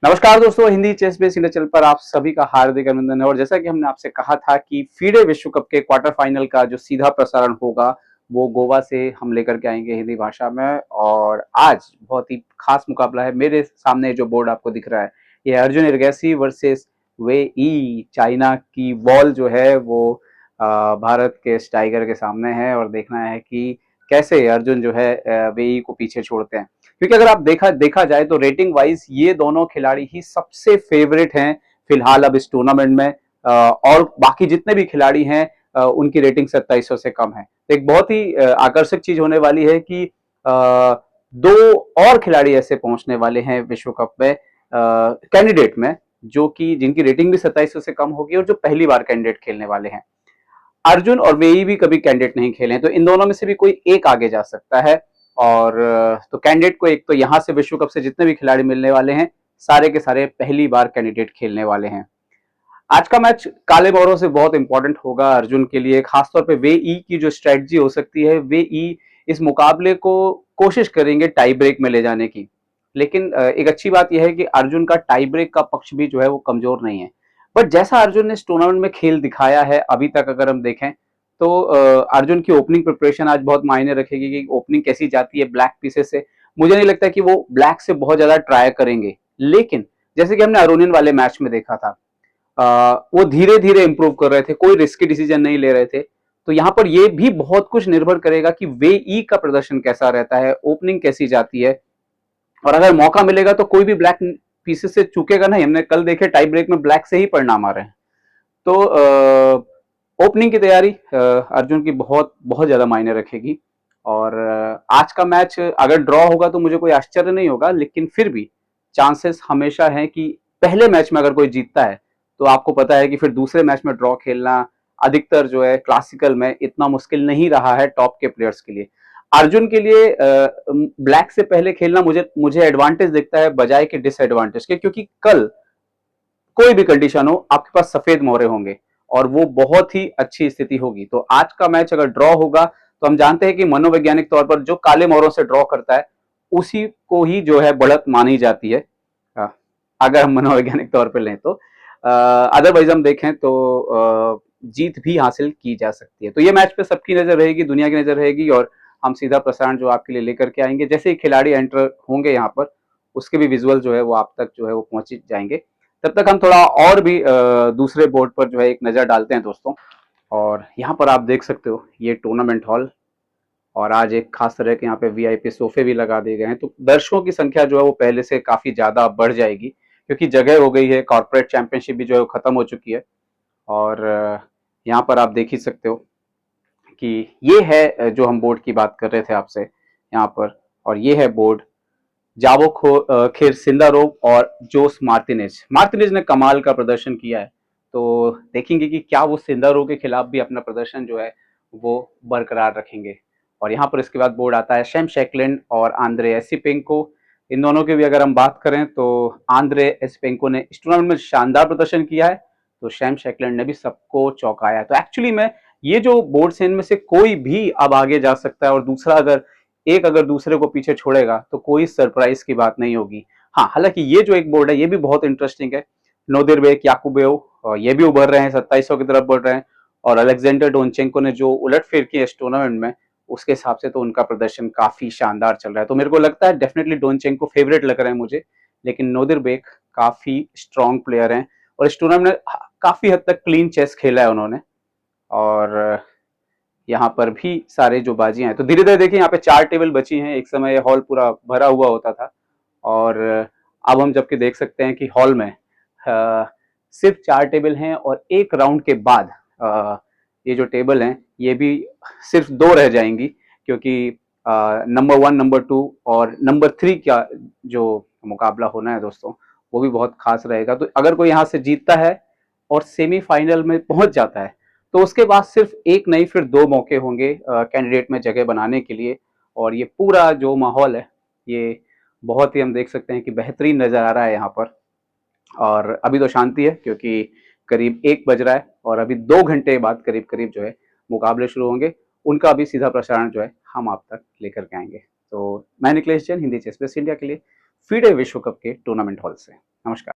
नमस्कार दोस्तों, Hindi chess base India channel पर आप सभी का हार्दिक अभिनंदन है। और जैसा कि हमने आपसे कहा था कि फीडे विश्व कप के क्वार्टर फाइनल का जो सीधा प्रसारण होगा वो गोवा से हम लेकर के आएंगे हिंदी भाषा में। और आज बहुत ही खास मुकाबला है। मेरे सामने जो बोर्ड आपको दिख रहा है ये अर्जुन एरगैसी वर्सेस वे ई। चाइना की वॉल जो है वो भारत के टाइगर के सामने है और देखना है कि कैसे अर्जुन जो है वे ई को पीछे छोड़ते हैं। क्योंकि अगर आप देखा जाए तो रेटिंग वाइज ये दोनों खिलाड़ी ही सबसे फेवरेट हैं फिलहाल अब इस टूर्नामेंट में। और बाकी जितने भी खिलाड़ी हैं उनकी रेटिंग 2700 से कम है। तो एक बहुत ही आकर्षक चीज होने वाली है कि दो और खिलाड़ी ऐसे पहुंचने वाले हैं विश्व कप में कैंडिडेट में, जो कि जिनकी रेटिंग भी 2700 से कम होगी और जो पहली बार कैंडिडेट खेलने वाले हैं। अर्जुन और वेई भी कभी कैंडिडेट नहीं खेले, तो इन दोनों में से भी कोई एक आगे जा सकता है। और तो कैंडिडेट को एक तो यहां से विश्व कप से जितने भी खिलाड़ी मिलने वाले हैं सारे के सारे पहली बार कैंडिडेट खेलने वाले हैं। आज का मैच काले मोहरों से बहुत इंपॉर्टेंट होगा अर्जुन के लिए, खासतौर पे वे ई की जो स्ट्रेटजी हो सकती है। वे ई इस मुकाबले को कोशिश करेंगे टाई ब्रेक में ले जाने की। लेकिन एक अच्छी बात यह है कि अर्जुन का टाई ब्रेक का पक्ष भी जो है वो कमजोर नहीं है। बट जैसा अर्जुन ने इस टूर्नामेंट में खेल दिखाया है अभी तक अगर हम देखें तो अर्जुन की ओपनिंग प्रिपरेशन आज बहुत मायने रखेगी कि ओपनिंग कैसी जाती है ब्लैक पीसेस से। मुझे नहीं लगता कि वो ब्लैक से बहुत ज्यादा ट्राई करेंगे, लेकिन जैसे कि हमने अरोनियन वाले मैच में देखा था वो धीरे धीरे इंप्रूव कर रहे थे, कोई रिस्की डिसीजन नहीं ले रहे थे। तो यहाँ पर ये भी बहुत कुछ निर्भर करेगा कि वे ई का प्रदर्शन कैसा रहता है, ओपनिंग कैसी जाती है। और अगर मौका मिलेगा तो कोई भी ब्लैक पीसेस से चूकेगा नहीं। हमने कल देखे टाई ब्रेक में ब्लैक से ही परिणाम आ रहे हैं। तो ओपनिंग की तैयारी अर्जुन की बहुत बहुत ज्यादा मायने रखेगी। और आज का मैच अगर ड्रॉ होगा तो मुझे कोई आश्चर्य नहीं होगा, लेकिन फिर भी चांसेस हमेशा हैं कि पहले मैच में अगर कोई जीतता है तो आपको पता है कि फिर दूसरे मैच में ड्रॉ खेलना अधिकतर जो है क्लासिकल में इतना मुश्किल नहीं रहा है टॉप के प्लेयर्स के लिए। अर्जुन के लिए ब्लैक से पहले खेलना मुझे मुझे एडवांटेज दिखता है बजाय के डिसएडवांटेज के, क्योंकि कल कोई भी कंडीशन हो आपके पास सफेद मोहरे होंगे और वो बहुत ही अच्छी स्थिति होगी। तो आज का मैच अगर ड्रॉ होगा तो हम जानते हैं कि मनोवैज्ञानिक तौर पर जो काले मोहरों से ड्रॉ करता है उसी को ही जो है बढ़त मानी जाती है, अगर हम मनोवैज्ञानिक तौर पर लें तो। अदरवाइज हम देखें तो जीत भी हासिल की जा सकती है। तो ये मैच पे सबकी नजर रहेगी, दुनिया की नजर रहेगी। और हम सीधा प्रसारण जो आपके लिए लेकर के आएंगे, जैसे ही खिलाड़ी एंटर होंगे यहाँ पर उसके भी विजुअल जो है वो आप तक जो है वो पहुंच जाएंगे। तब तक हम थोड़ा और भी दूसरे बोर्ड पर जो है एक नजर डालते हैं दोस्तों। और यहाँ पर आप देख सकते हो ये टूर्नामेंट हॉल, और आज एक खास तरह के यहाँ पे वीआईपी सोफे भी लगा दिए गए हैं। तो दर्शकों की संख्या जो है वो पहले से काफी ज्यादा बढ़ जाएगी, क्योंकि जगह हो गई है। कॉर्पोरेट चैंपियनशिप भी जो है वो खत्म हो चुकी है। और यहाँ पर आप देख ही सकते हो कि ये है जो हम बोर्ड की बात कर रहे थे आपसे यहाँ पर। और ये है बोर्ड जावो खेर सिंदारोव और जोस मार्टिनेज। मार्टिनेज ने कमाल का प्रदर्शन किया है, तो देखेंगे कि क्या वो सिंदारोव के खिलाफ भी अपना प्रदर्शन जो है वो बरकरार रखेंगे। और यहाँ पर इसके बाद बोर्ड आता है शैम शेकलैंड और आंद्रे एसिपेंको। इन दोनों की भी अगर हम बात करें तो आंद्रे एसिपेंको ने इस टूर्नामेंट में शानदार प्रदर्शन किया है, तो शैम शेकलैंड ने भी सबको चौंकाया है। तो एक्चुअली में ये जो बोर्ड से इनमें से कोई भी अब आगे जा सकता है, और दूसरा अगर दूसरे को पीछे छोड़ेगा तो कोई सरप्राइज की बात नहीं होगी। हाँ, हालांकि ये जो एक बोर्ड है ये भी बहुत इंटरेस्टिंग है। नोदिरबेक याकुबेव ये भी उभर रहे हैं, 2700 की तरफ बढ़ रहे हैं। और अलेक्जेंडर डोनचेंको ने जो उलटफेर की इस टूर्नामेंट में, उसके हिसाब से तो उनका प्रदर्शन काफी शानदार चल रहा है। तो मेरे को लगता है डेफिनेटली डोनचेंको फेवरेट लग रहे हैं मुझे, लेकिन नोदिरबेक काफी स्ट्रॉन्ग प्लेयर हैं और इस टूर्नामेंट में काफी हद तक क्लीन चेस खेला है उन्होंने। और यहाँ पर भी सारे जो बाजियां हैं, तो धीरे धीरे देखिए यहाँ पे 4 टेबल बची हैं। एक समय हॉल पूरा भरा हुआ होता था, और अब हम जबकि देख सकते हैं कि हॉल में सिर्फ 4 टेबल हैं। और एक राउंड के बाद ये जो टेबल हैं ये भी सिर्फ 2 रह जाएंगी, क्योंकि नंबर 1, नंबर 2 और नंबर 3 का जो मुकाबला होना है दोस्तों वो भी बहुत खास रहेगा। तो अगर कोई यहाँ से जीतता है और सेमीफाइनल में पहुंच जाता है तो उसके बाद सिर्फ एक नहीं फिर 2 मौके होंगे कैंडिडेट में जगह बनाने के लिए। और ये पूरा जो माहौल है ये बहुत ही हम देख सकते हैं कि बेहतरीन नजर आ रहा है यहाँ पर। और अभी तो शांति है क्योंकि करीब 1 बज रहा है और अभी 2 घंटे बाद करीब करीब जो है मुकाबले शुरू होंगे। उनका भी सीधा प्रसारण जो है हम आप तक लेकर के आएंगे। तो मैं Nikhilesh Jain, Hindi chess base India के लिए फीडे विश्व कप के टूर्नामेंट हॉल से। नमस्कार।